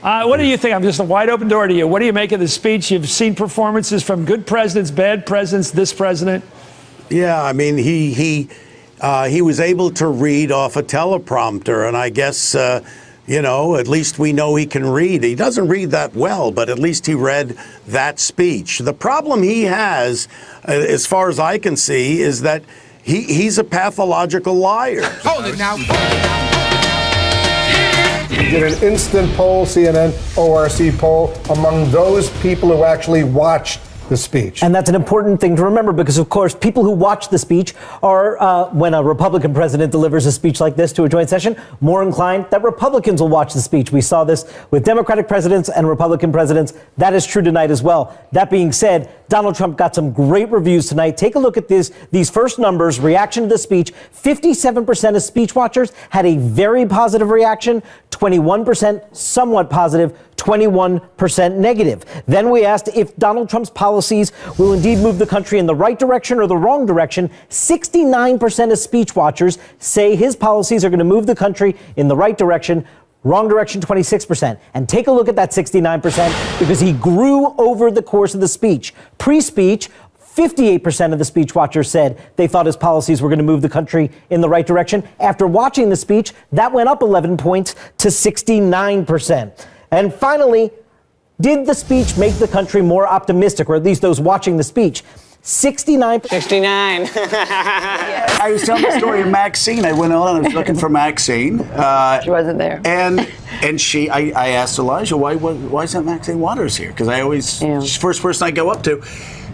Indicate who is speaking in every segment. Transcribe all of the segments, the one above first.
Speaker 1: What do you think? I'm just a wide open door to you. What do you make of the speech? You've seen performances from good presidents, bad presidents, this president.
Speaker 2: Yeah, I mean, he was able to read off a teleprompter, and I guess, at least we know he can read. He doesn't read that well, but at least he read that speech. The problem he has, as far as I can see, is that he's a pathological liar.
Speaker 3: Hold it now.
Speaker 4: We did an instant poll, CNN ORC poll, among those people who actually watched the speech.
Speaker 5: And that's an important thing to remember because, of course, people who watch the speech are, when a Republican president delivers a speech like this to a joint session, more inclined that Republicans will watch the speech. We saw this with Democratic presidents and Republican presidents. That is true tonight as well. That being said, Donald Trump got some great reviews tonight. Take a look at these first numbers, reaction to the speech. 57% of speech watchers had a very positive reaction, 21% somewhat positive, 21% negative. Then we asked if Donald Trump's policies will indeed move the country in the right direction or the wrong direction. 69% of speech watchers say his policies are going to move the country in the right direction. Wrong direction, 26%. And take a look at that 69% because he grew over the course of the speech. Pre-speech, 58% of the speech watchers said they thought his policies were going to move the country in the right direction. After watching the speech, that went up 11 points to 69%. And finally, did the speech make the country more optimistic, or at least those watching the speech? 69.
Speaker 6: 69.
Speaker 7: I was telling the story of Maxine. I went on and I was looking for Maxine.
Speaker 6: She wasn't there.
Speaker 7: And I asked Elijah, why isn't Maxine Waters here? Because she's the first person I go up to.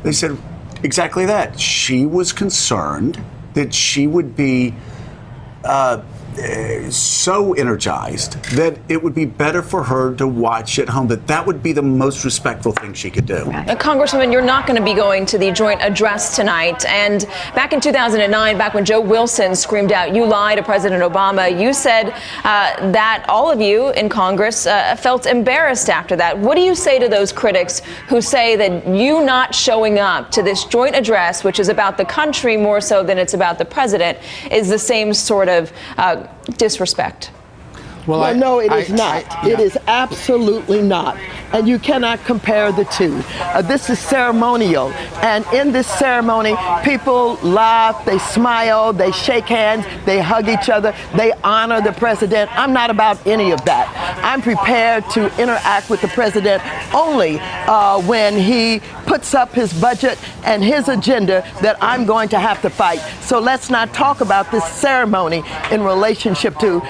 Speaker 7: They said exactly that. She was concerned that she would be so energized that it would be better for her to watch at home, that would be the most respectful thing she could do.
Speaker 8: Congresswoman, you're not going to be going to the joint address tonight. And back in 2009, back when Joe Wilson screamed out, "You lie" to President Obama, you said that all of you in Congress felt embarrassed after that. What do you say to those critics who say that you not showing up to this joint address, which is about the country more so than it's about the president, is the same sort of disrespect?
Speaker 9: Well, no, it is not. It is absolutely not. And you cannot compare the two. This is ceremonial. And in this ceremony, people laugh, they smile, they shake hands, they hug each other, they honor the president. I'm not about any of that. I'm prepared to interact with the president only when he puts up his budget and his agenda that I'm going to have to fight. So let's not talk about this ceremony in relationship to,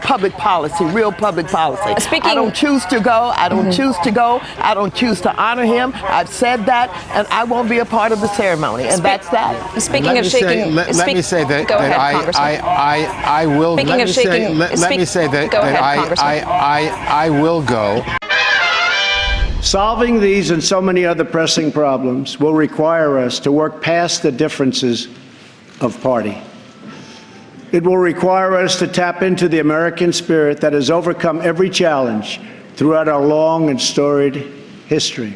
Speaker 9: public policy, real public policy. I don't choose to go. I don't choose to go. I don't choose to honor him. I've said that, and I won't be a part of the ceremony, and that's that.
Speaker 8: Speaking of shaking,
Speaker 3: let me say that
Speaker 8: go ahead,
Speaker 3: I will.
Speaker 8: Speaking of shaking,
Speaker 3: let me say that I will go.
Speaker 10: Solving these and so many other pressing problems will require us to work past the differences of party. It will require us to tap into the American spirit that has overcome every challenge throughout our long and storied history.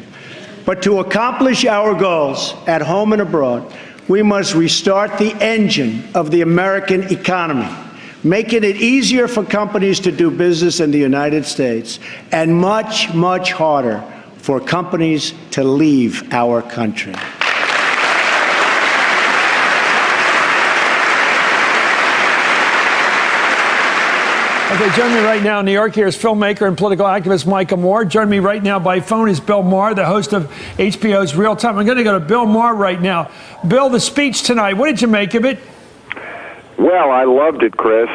Speaker 10: But to accomplish our goals at home and abroad, we must restart the engine of the American economy, making it easier for companies to do business in the United States and much, much harder for companies to leave our country.
Speaker 1: Okay, joining me right now in New York here is filmmaker and political activist Micah Moore. Joining me right now by phone is Bill Maher, the host of HBO's Real Time. I'm going to go to Bill Maher right now. Bill, the speech tonight, what did you make of it?
Speaker 11: Well, I loved it, Chris.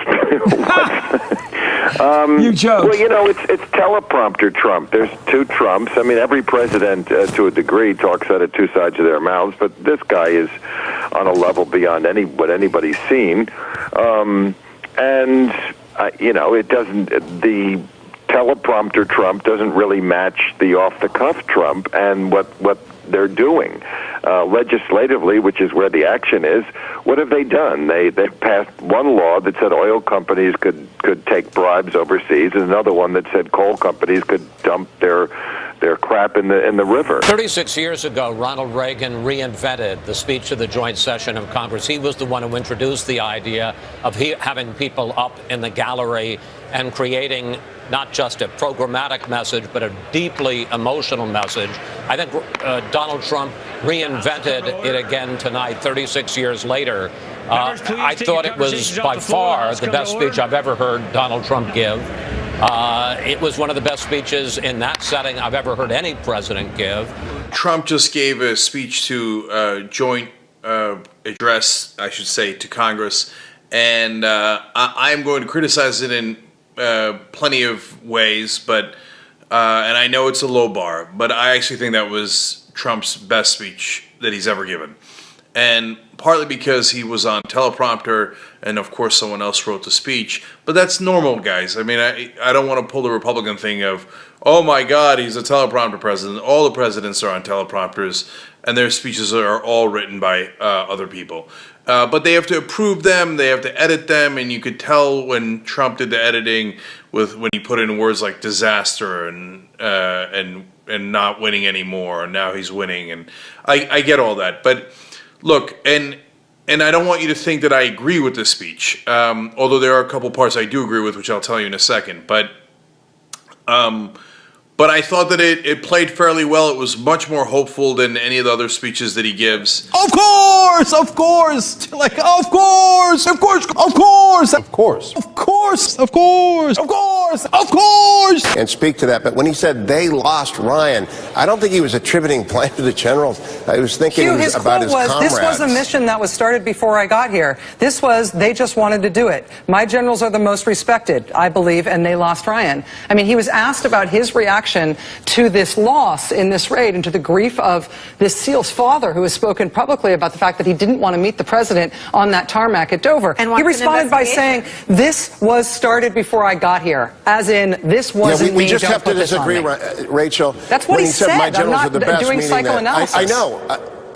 Speaker 1: You joke.
Speaker 11: Well, it's teleprompter Trump. There's two Trumps. I mean, every president, to a degree, talks out of two sides of their mouths, but this guy is on a level beyond what anybody's seen. It doesn't. The teleprompter Trump doesn't really match the off-the-cuff Trump and what they're doing legislatively, which is where the action is. What have they done? They passed one law that said oil companies could take bribes overseas, and another one that said coal companies could dump their crap in the river.
Speaker 12: 36 years ago, Ronald Reagan reinvented the speech of the joint session of Congress. He was the one who introduced the idea of having people up in the gallery and creating not just a programmatic message, but a deeply emotional message. I think Donald Trump reinvented it again tonight, 36 years later. I thought it was by far the best speech I've ever heard Donald Trump give. It was one of the best speeches in that setting I've ever heard any president give.
Speaker 13: Trump just gave a speech to joint address, I should say, to Congress, and I'm going to criticize it in plenty of ways, but and I know it's a low bar, but I actually think that was Trump's best speech that he's ever given. And partly because he was on teleprompter, and of course someone else wrote the speech. But that's normal, guys. I mean, I don't want to pull the Republican thing of, oh my God, he's a teleprompter president. All the presidents are on teleprompters, and their speeches are all written by other people. But they have to approve them, they have to edit them, and you could tell when Trump did the editing when he put in words like disaster and not winning anymore, and now he's winning, and I get all that. But look, and I don't want you to think that I agree with this speech, although there are a couple parts I do agree with, which I'll tell you in a second. But I thought that it played fairly well. It was much more hopeful than any of the other speeches that he gives.
Speaker 14: Of course, of course, like of course, of course, of course, of course, of course, of course, of course, of course.
Speaker 15: And speak to that. But when he said they lost Ryan, I don't think he was attributing blame to the generals. I was thinking
Speaker 16: Hugh, his
Speaker 15: about
Speaker 16: quote
Speaker 15: his
Speaker 16: was,
Speaker 15: comrades.
Speaker 16: "This was a mission that was started before I got here. This was, they just wanted to do it. My generals are the most respected, I believe, and they lost Ryan." I mean, he was asked about his reaction to this loss in this raid and to the grief of this SEAL's father, who has spoken publicly about the fact that he didn't want to meet the president on that tarmac at Dover. And he responded by saying, "This was started before I got here," as in, this wasn't me.
Speaker 15: We just
Speaker 16: Don't
Speaker 15: have to
Speaker 16: put this on
Speaker 15: disagree,
Speaker 16: me.
Speaker 15: Rachel.
Speaker 16: That's what
Speaker 15: when
Speaker 16: he
Speaker 15: said. My
Speaker 16: I'm
Speaker 15: generals
Speaker 16: not
Speaker 15: are the best,
Speaker 16: doing
Speaker 15: meaning
Speaker 16: psychoanalysis.
Speaker 15: that I know.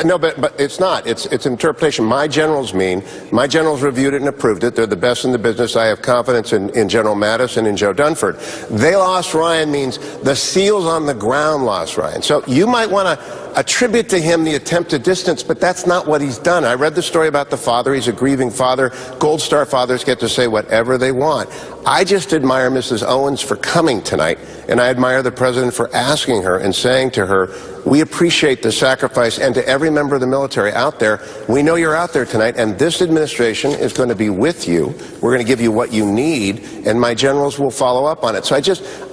Speaker 15: No, but it's not. It's interpretation. My generals reviewed it and approved it. They're the best in the business. I have confidence in General Mattis and in Joe Dunford. They lost Ryan means the SEALs on the ground lost Ryan. So you might want to attribute to him the attempt to distance, but that's not what he's done. I read the story about the father. He's a grieving father. Gold Star fathers get to say whatever they want. I just admire Mrs. Owens for coming tonight, and I admire the president for asking her and saying to her, we appreciate the sacrifice, and to every member of the military out there, we know you're out there tonight, and this administration is going to be with you. We're going to give you what you need, and my generals will follow up on it. So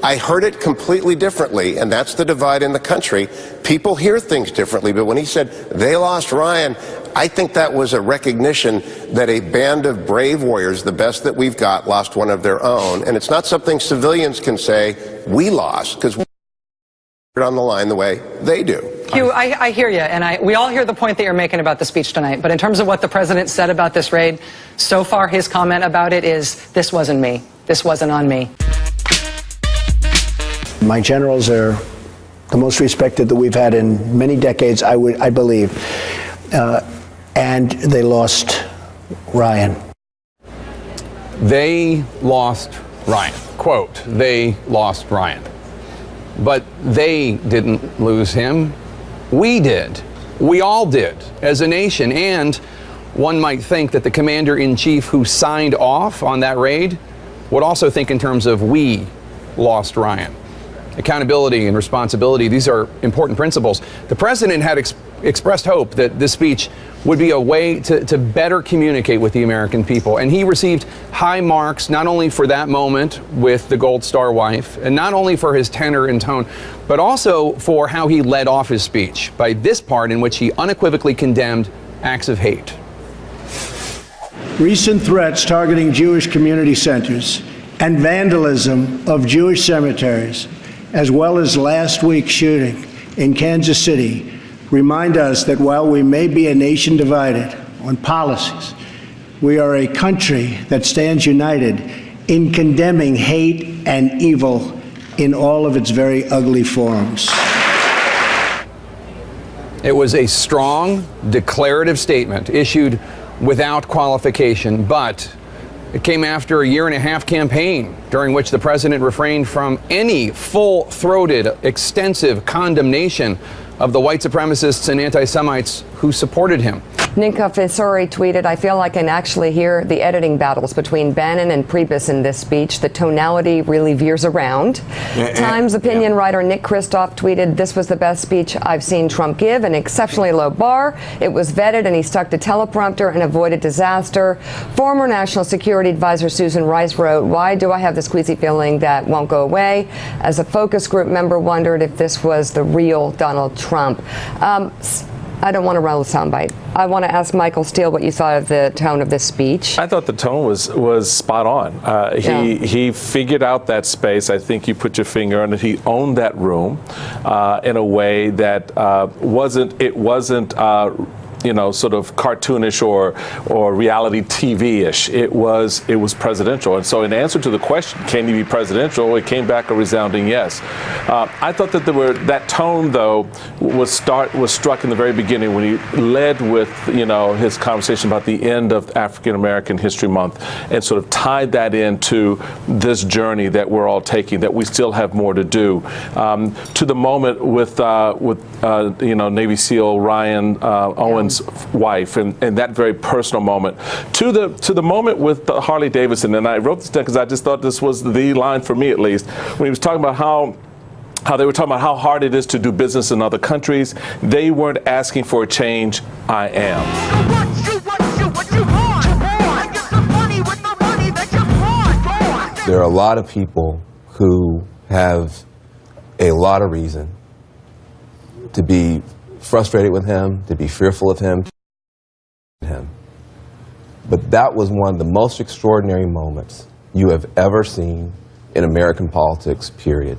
Speaker 15: I heard it completely differently, and that's the divide in the country. People hear things differently, but when he said they lost Ryan, I think that was a recognition that a band of brave warriors, the best that we've got, lost one of their own. And it's not something civilians can say, we lost, because we're on the line the way they do.
Speaker 16: Hugh, I hear you, and we all hear the point that you're making about the speech tonight. But in terms of what the president said about this raid, so far his comment about it is, this wasn't me. This wasn't on me.
Speaker 17: My generals are the most respected that we've had in many decades, I believe. And they lost Ryan.
Speaker 3: They lost Ryan. Quote, they lost Ryan. But they didn't lose him. We did. We all did as a nation. And one might think that the commander-in-chief who signed off on that raid would also think in terms of we lost Ryan. Accountability and responsibility, these are important principles. The president had expressed hope that this speech would be a way to better communicate with the American people. And he received high marks, not only for that moment with the Gold Star wife, and not only for his tenor and tone, but also for how he led off his speech by this part in which he unequivocally condemned acts of hate.
Speaker 10: Recent threats targeting Jewish community centers and vandalism of Jewish cemeteries, as well as last week's shooting in Kansas City, remind us that while we may be a nation divided on policies, we are a country that stands united in condemning hate and evil in all of its very ugly forms.
Speaker 3: It was a strong, declarative statement issued without qualification, but it came after a year-and-a-half campaign during which the president refrained from any full-throated, extensive condemnation of the white supremacists and anti-Semites who supported him.
Speaker 18: Ninka Fisuri tweeted, I feel I can actually hear the editing battles between Bannon and Priebus in this speech. The tonality really veers around. Times opinion writer Nick Kristof tweeted, this was the best speech I've seen Trump give, an exceptionally low bar. It was vetted and he stuck to teleprompter and avoided disaster. Former National Security Advisor Susan Rice wrote, why do I have this queasy feeling that won't go away? As a focus group member wondered if this was the real Donald Trump. I don't want to rattle the soundbite. I want to ask Michael Steele what you thought of the tone of this speech.
Speaker 19: I thought the tone was spot on. He figured out that space. I think you put your finger on it. He owned that room in a way that wasn't sort of cartoonish or reality TV-ish. It was presidential. And so in answer to the question, can he be presidential, it came back a resounding yes. I thought that that tone, though, was struck in the very beginning when he led with, his conversation about the end of African American History Month and sort of tied that into this journey that we're all taking, that we still have more to do. To the moment with Navy SEAL Ryan Owens' wife and that very personal moment, to the moment with Harley Davidson, and I wrote this down because I just thought this was the line for me, at least, when he was talking about how they were talking about how hard it is to do business in other countries. They weren't asking for a change. I am.
Speaker 20: There are a lot of people who have a lot of reason to be frustrated with him, to be fearful of him. But that was one of the most extraordinary moments you have ever seen in American politics, period.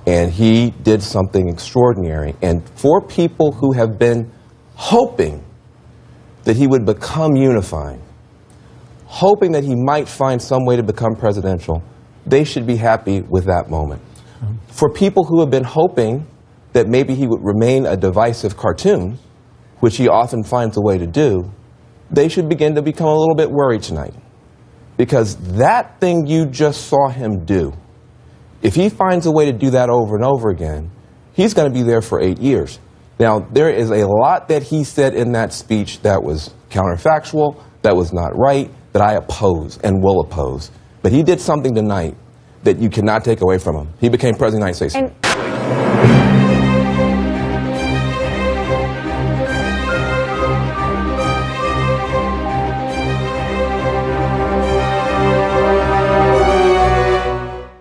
Speaker 20: And he did something extraordinary. And for people who have been hoping that he would become unifying, hoping that he might find some way to become presidential, they should be happy with that moment. For people who have been hoping that maybe he would remain a divisive cartoon, which he often finds a way to do, they should begin to become a little bit worried tonight. Because that thing you just saw him do, if he finds a way to do that over and over again, he's going to be there for 8 years. Now, there is a lot that he said in that speech that was counterfactual, that was not right, that I oppose and will oppose. But he did something tonight that you cannot take away from him. He became president of the United States.